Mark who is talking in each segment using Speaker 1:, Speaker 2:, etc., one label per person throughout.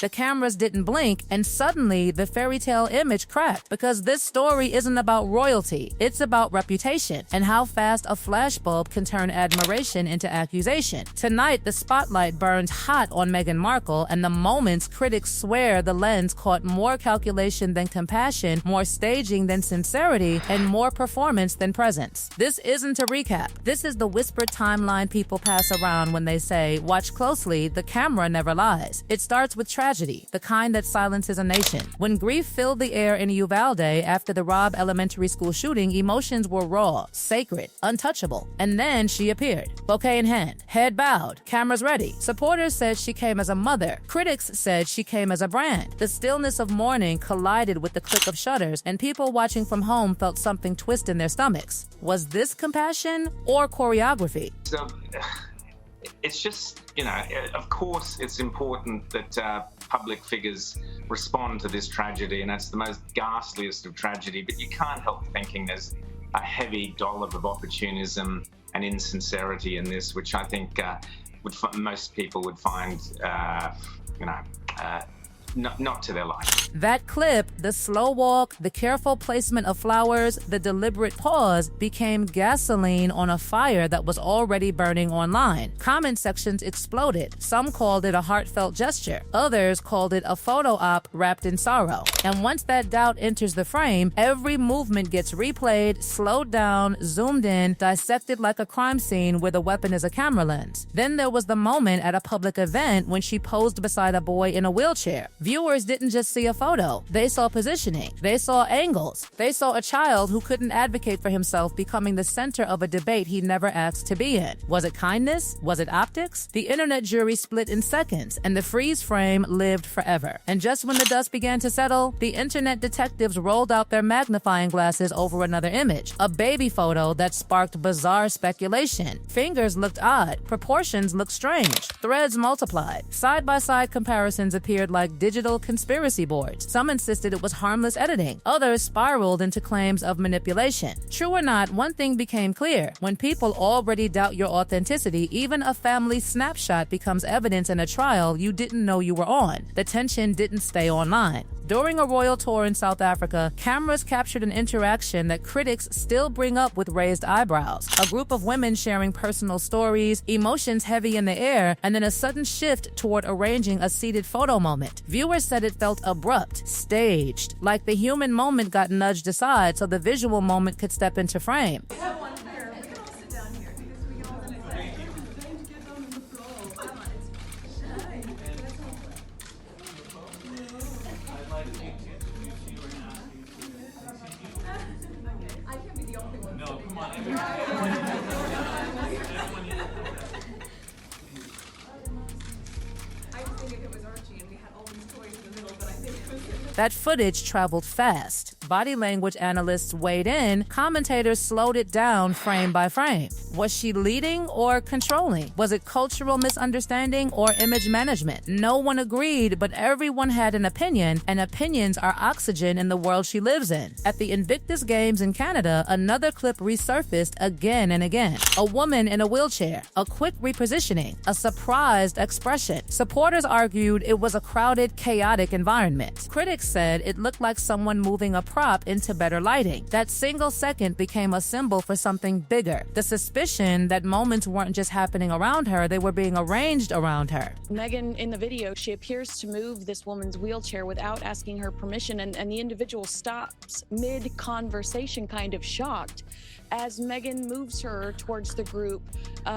Speaker 1: The cameras didn't blink, and suddenly the fairy tale image cracked, because this story isn't about royalty. It's about reputation and how fast a flashbulb can turn admiration into accusation. Tonight, the spotlight burned hot on Meghan Markle, and the moments critics swear the lens caught more calculation than compassion, more staging than sincerity, and more performance than presence. This isn't a recap. This is the whispered timeline people pass around when they say, watch closely, the camera never lies. It starts with tragedy, the kind that silences a nation. When grief filled the air in Uvalde after the Robb Elementary School shooting, emotions were raw, sacred, untouchable. And then she appeared, bouquet in hand, head bowed, cameras ready. Supporters said she came as a mother. Critics said she came as a brand. The stillness of mourning collided with the click of shutters, and people watching from home felt something twist in their stomachs. Was this compassion or choreography?
Speaker 2: So, it's just, of course it's important that public figures respond to this tragedy, and that's the most ghastliest of tragedy, but you can't help thinking there's a heavy dollop of opportunism and insincerity in this, which I think most people would find, not to their liking.
Speaker 1: That clip, the slow walk, the careful placement of flowers, the deliberate pause, became gasoline on a fire that was already burning online. Comment sections exploded. Some called it a heartfelt gesture. Others called it a photo op wrapped in sorrow. And once that doubt enters the frame, every movement gets replayed, slowed down, zoomed in, dissected like a crime scene where the weapon is a camera lens. Then there was the moment at a public event when she posed beside a boy in a wheelchair. Viewers didn't just see a photo. They saw positioning. They saw angles. They saw a child who couldn't advocate for himself becoming the center of a debate he never asked to be in. Was it kindness? Was it optics? The internet jury split in seconds, and the freeze frame lived forever. And just when the dust began to settle, the internet detectives rolled out their magnifying glasses over another image, a baby photo that sparked bizarre speculation. Fingers looked odd. Proportions looked strange. Threads multiplied. Side-by-side comparisons appeared like digital conspiracy boards. Some insisted it was harmless editing. Others spiraled into claims of manipulation. True or not, one thing became clear. When people already doubt your authenticity, even a family snapshot becomes evidence in a trial you didn't know you were on. The tension didn't stay online. During a royal tour in South Africa, cameras captured an interaction that critics still bring up with raised eyebrows. A group of women sharing personal stories, emotions heavy in the air, and then a sudden shift toward arranging a seated photo moment. Viewers said it felt abrupt, staged, like the human moment got nudged aside so the visual moment could step into frame. That footage traveled fast. Body language analysts weighed in, commentators slowed it down frame by frame. Was she leading or controlling? Was it cultural misunderstanding or image management? No one agreed, but everyone had an opinion, and opinions are oxygen in the world she lives in. At the Invictus Games in Canada, another clip resurfaced again and again. A woman in a wheelchair, a quick repositioning, a surprised expression. Supporters argued it was a crowded, chaotic environment. Critics said it looked like someone moving a prop into better lighting. That single second became a symbol for something bigger. The suspicion that moments weren't just happening around her, they were being arranged around her.
Speaker 3: Meghan, in the video, she appears to move this woman's wheelchair without asking her permission, and the individual stops mid-conversation, kind of shocked, as Meghan moves her towards the group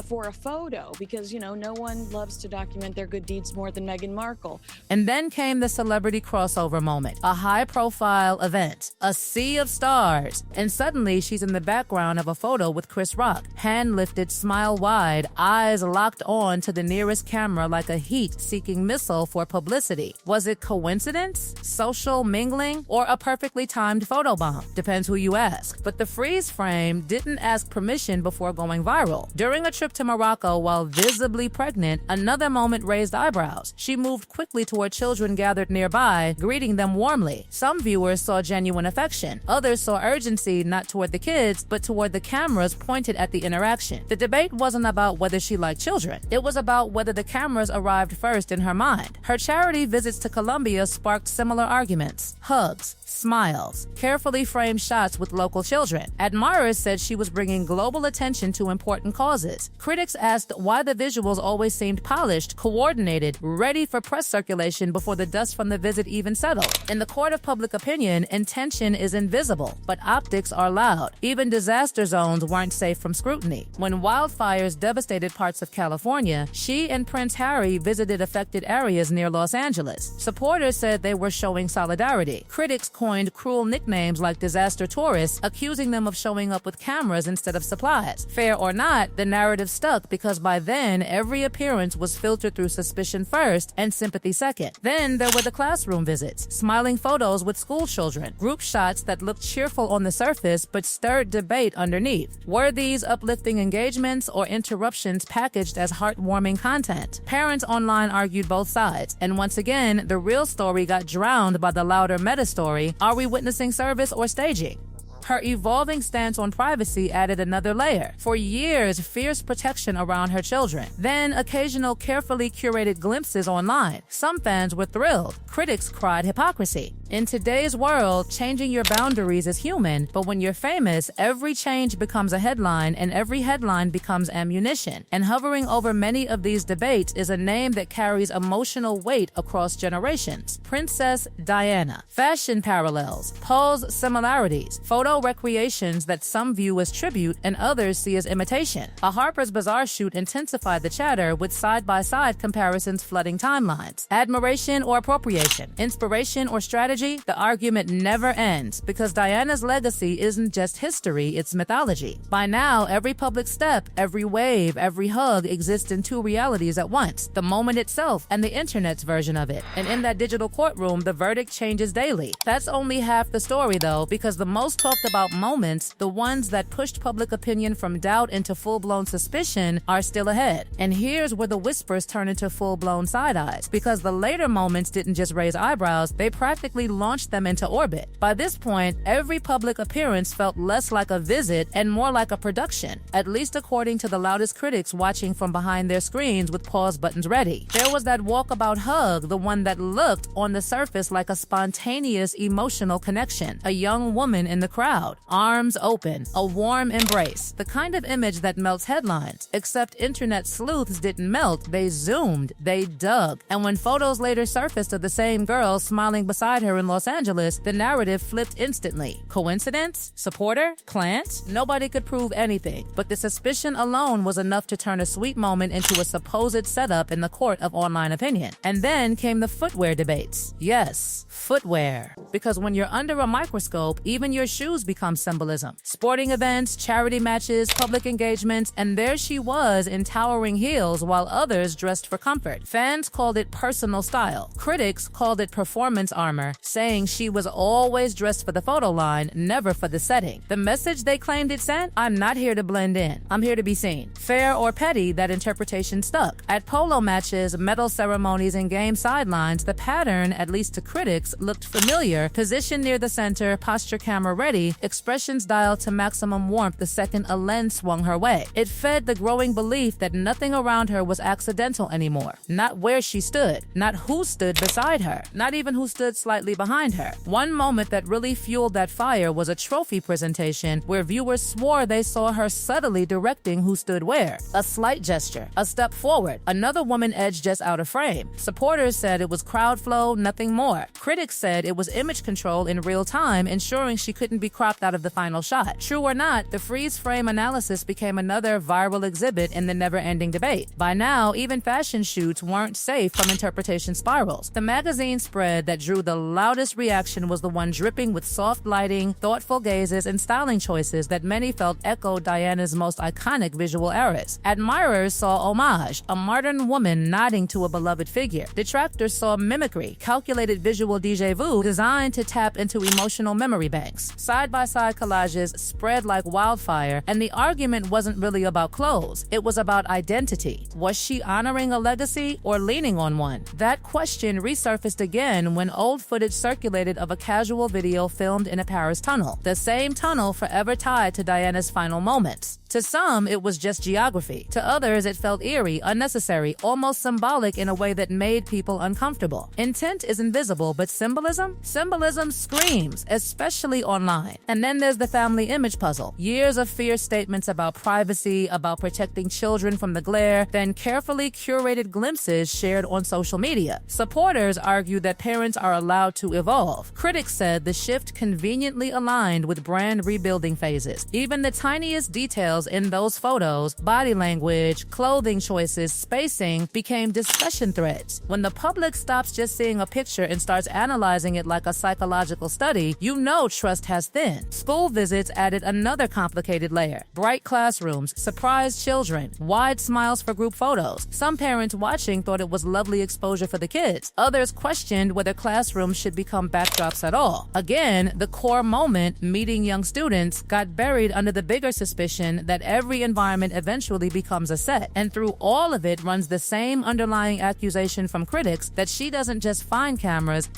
Speaker 3: for a photo, because, no one loves to document their good deeds more than Meghan Markle.
Speaker 1: And then came the celebrity crossover moment, a high-profile event, a sea of stars, and suddenly she's in the background of a photo with Chris Rock, hand lifted, smile wide, eyes locked on to the nearest camera like a heat-seeking missile for publicity. Was it coincidence, social mingling, or a perfectly timed photobomb? Depends who you ask. But the freeze frame didn't ask permission before going viral. During a trip to Morocco while visibly pregnant, another moment raised eyebrows. She moved quickly toward children gathered nearby, greeting them warmly. Some viewers saw genuine affection. Others saw urgency not toward the kids, but toward the cameras pointed at the interaction. interaction. The debate wasn't about whether she liked children. It was about whether the cameras arrived first in her mind. Her charity visits to Colombia sparked similar arguments. Hugs, smiles, carefully framed shots with local children. Admirers said she was bringing global attention to important causes. Critics asked why the visuals always seemed polished, coordinated, ready for press circulation before the dust from the visit even settled. In the court of public opinion, intention is invisible, but optics are loud. Even disaster zones weren't safe from scrutiny. When wildfires devastated parts of California, she and Prince Harry visited affected areas near Los Angeles. Supporters said they were showing solidarity. Critics coined cruel nicknames like disaster tourists, accusing them of showing up with cameras instead of supplies. Fair or not, the narrative stuck because by then, every appearance was filtered through suspicion first and sympathy second. Then there were the classroom visits, smiling photos with school children, group shots that looked cheerful on the surface but stirred debate underneath. Were these uplifting engagements or interruptions packaged as heartwarming content? Parents online argued both sides, and once again, the real story got drowned by the louder meta story. Are we witnessing service or staging? Her evolving stance on privacy added another layer. For years, fierce protection around her children. Then, occasional carefully curated glimpses online. Some fans were thrilled. Critics cried hypocrisy. In today's world, changing your boundaries is human, but when you're famous, every change becomes a headline and every headline becomes ammunition. And hovering over many of these debates is a name that carries emotional weight across generations. Princess Diana. Fashion parallels, pose similarities, photo recreations that some view as tribute and others see as imitation. A Harper's Bazaar shoot intensified the chatter with side-by-side comparisons flooding timelines. Admiration or appropriation, inspiration or strategy, the argument never ends because Diana's legacy isn't just history, it's mythology. By now, every public step, every wave, every hug exists in two realities at once, the moment itself and the internet's version of it. And in that digital courtroom, the verdict changes daily. That's only half the story though, because the most talked about moments, the ones that pushed public opinion from doubt into full-blown suspicion, are still ahead. And here's where the whispers turn into full-blown side-eyes, because the later moments didn't just raise eyebrows, they practically launched them into orbit. By this point, every public appearance felt less like a visit and more like a production, at least according to the loudest critics watching from behind their screens with pause buttons ready. There was that walkabout hug, the one that looked on the surface like a spontaneous emotional connection, a young woman in the crowd, arms open, a warm embrace, the kind of image that melts headlines. Except internet sleuths didn't melt, they zoomed, they dug. And when photos later surfaced of the same girl smiling beside her in Los Angeles, the narrative flipped instantly. Coincidence? Supporter? Plant? Nobody could prove anything, but the suspicion alone was enough to turn a sweet moment into a supposed setup in the court of online opinion. And then came the footwear debates. Yes, footwear. Because when you're under a microscope, even your shoes become symbolism. Sporting events, charity matches, public engagements, and there she was in towering heels while others dressed for comfort. Fans called it personal style. Critics called it performance armor, saying she was always dressed for the photo line, never for the setting. The message they claimed it sent? I'm not here to blend in. I'm here to be seen. Fair or petty, that interpretation stuck. At polo matches, medal ceremonies, and game sidelines, the pattern, at least to critics, looked familiar. Position near the center, posture camera ready, expressions dialed to maximum warmth the second a lens swung her way. It fed the growing belief that nothing around her was accidental anymore. Not where she stood, not who stood beside her, not even who stood slightly behind her. One moment that really fueled that fire was a trophy presentation where viewers swore they saw her subtly directing who stood where. A slight gesture, a step forward, another woman edged just out of frame. Supporters said it was crowd flow, nothing more. Critics said it was image control in real time, ensuring she couldn't be cropped out of the final shot. True or not, the freeze frame analysis became another viral exhibit in the never-ending debate. By now, even fashion shoots weren't safe from interpretation spirals. The magazine spread that drew the loudest reaction was the one dripping with soft lighting, thoughtful gazes, and styling choices that many felt echoed Diana's most iconic visual eras. Admirers saw homage, a modern woman nodding to a beloved figure. Detractors saw mimicry, calculated visual déjà vu designed to tap into emotional memory banks. Side side-by-side collages spread like wildfire, and the argument wasn't really about clothes. It was about identity. Was she honoring a legacy or leaning on one? That question resurfaced again when old footage circulated of a casual video filmed in a Paris tunnel, the same tunnel forever tied to Diana's final moments. To some, it was just geography. To others, it felt eerie, unnecessary, almost symbolic in a way that made people uncomfortable. Intent is invisible, but symbolism? Symbolism screams, especially online. And then there's the family image puzzle. Years of fierce statements about privacy, about protecting children from the glare, then carefully curated glimpses shared on social media. Supporters argued that parents are allowed to evolve. Critics said the shift conveniently aligned with brand rebuilding phases. Even the tiniest details in those photos, body language, clothing choices, spacing, became discussion threads. When the public stops just seeing a picture and starts analyzing it like a psychological study, you know trust has thinned. School visits added another complicated layer. Bright classrooms, surprised children, wide smiles for group photos. Some parents watching thought it was lovely exposure for the kids. Others questioned whether classrooms should become backdrops at all. Again, the core moment, meeting young students, got buried under the bigger suspicion that every environment eventually becomes a set. And through all of it runs the same underlying accusation from critics that she doesn't just find cameras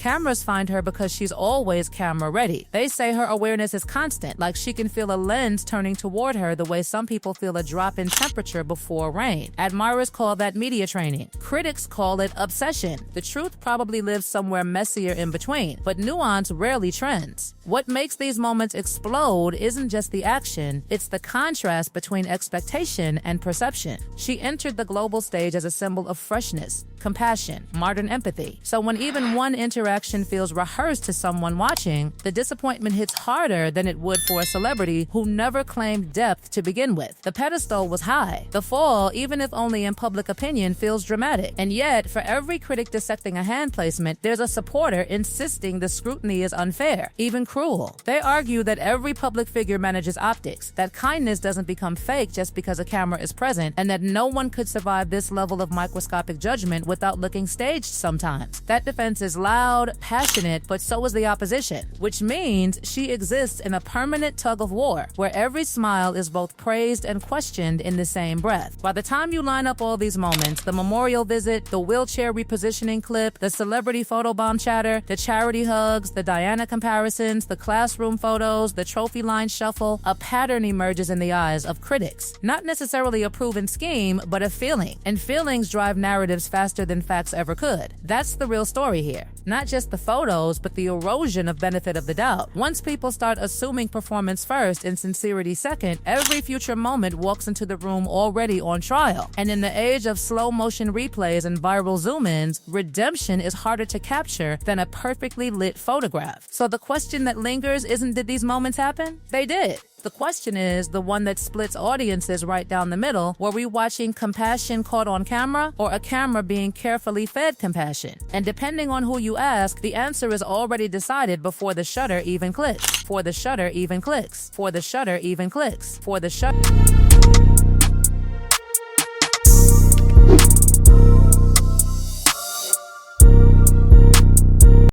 Speaker 1: find her because she's always camera ready. They say her awareness is constant, like she can feel a lens turning toward her the way some people feel a drop in temperature before rain. Admirers call that media training. Critics call it obsession. The truth probably lives somewhere messier in between, but nuance rarely trends. What makes these moments explode isn't just the action, it's the contrast between expectation and perception. She entered the global stage as a symbol of freshness, compassion, modern empathy. So when even one interaction feels rehearsed to someone watching, the disappointment hits harder than it would for a celebrity who never claimed depth to begin with. The pedestal was high. The fall, even if only in public opinion, feels dramatic. And yet, for every critic dissecting a hand placement, there's a supporter insisting the scrutiny is unfair, even cruel. They argue that every public figure manages optics, that kindness doesn't become fake just because a camera is present, and that no one could survive this level of microscopic judgment without looking staged sometimes. That defense is loud, passionate, but so is the opposition, which means she exists in a permanent tug of war, where every smile is both praised and questioned in the same breath. By the time you line up all these moments, the memorial visit, the wheelchair repositioning clip, the celebrity photobomb chatter, the charity hugs, the Diana comparisons, the classroom photos, the trophy line shuffle, a pattern emerges in the eyes of critics. Not necessarily a proven scheme, but a feeling. And feelings drive narratives faster than facts ever could. That's the real story here. Not just the photos, but the erosion of benefit of the doubt. Once people start assuming performance first and sincerity second, every future moment walks into the room already on trial. And in the age of slow motion replays and viral zoom-ins, redemption is harder to capture than a perfectly lit photograph. So the question that lingers isn't, did these moments happen? They did. The question is the one that splits audiences right down the middle. Were we watching compassion caught on camera, or a camera being carefully fed compassion? And depending on who you ask, the answer is already decided before the shutter even clicks. Before the shutter even clicks. Before the shutter even clicks. Before the shutter...